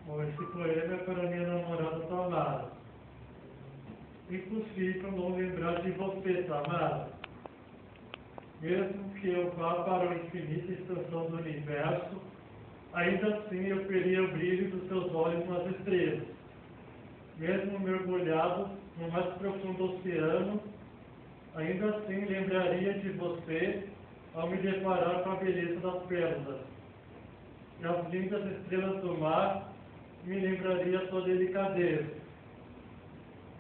Bom, esse poema é para minha namorada Tamara. Impossível não lembrar de você, Tamara. Mesmo que eu vá para a infinita extensão do universo, ainda assim eu veria o brilho dos seus olhos nas estrelas. Mesmo mergulhado no mais profundo oceano, ainda assim lembraria de você ao me deparar com a beleza das pérolas. E as lindas estrelas do mar me lembraria sua delicadeza.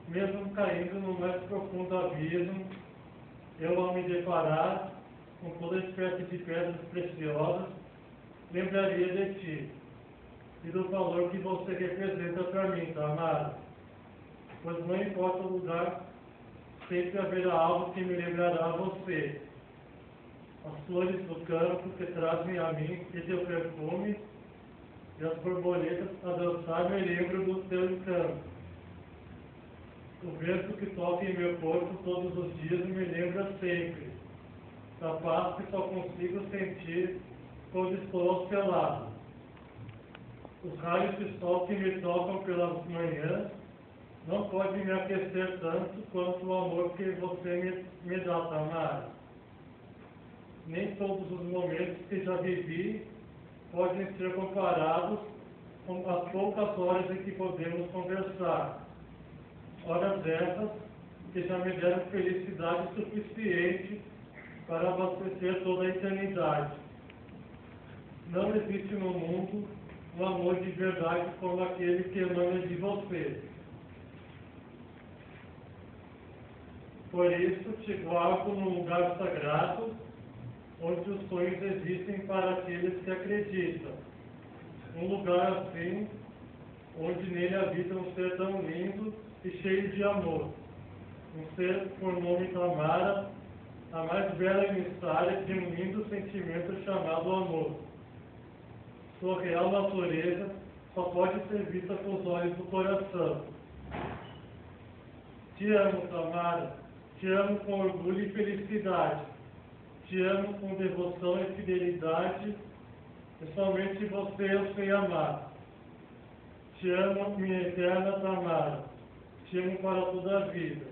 Mesmo caindo no mais profundo abismo, eu ao me deparar com toda espécie de pedras preciosas, lembraria de ti e do valor que você representa para mim, Tamara. Pois não importa o lugar, sempre haverá algo que me lembrará a você. As flores do campo que trazem a mim e teu perfume, e as borboletas a dançar me lembram do teu encanto. O vento que toca em meu corpo todos os dias me lembra sempre da paz que só consigo sentir quando estou ao seu lado. Os raios de sol que me tocam pelas manhãs não podem me aquecer tanto quanto o amor que você me dá, Tamara. Nem todos os momentos que já vivi podem ser comparados com as poucas horas em que podemos conversar. Horas essas que já me deram felicidade suficiente para abastecer toda a eternidade. Não existe no mundo um amor de verdade como aquele que emana de você. Por isso te guardo num lugar sagrado, onde os sonhos existem para aqueles que acreditam. Um lugar assim, onde nele habita um ser tão lindo e cheio de amor. Um ser por nome Tamara, a mais bela emissária de um lindo sentimento chamado amor. Sua real natureza só pode ser vista com os olhos do coração. Te amo, Tamara. Te amo com orgulho e felicidade. Te amo com devoção e fidelidade. E somente você eu sei amar. Te amo, minha eterna Tamara. Te amo para toda a vida.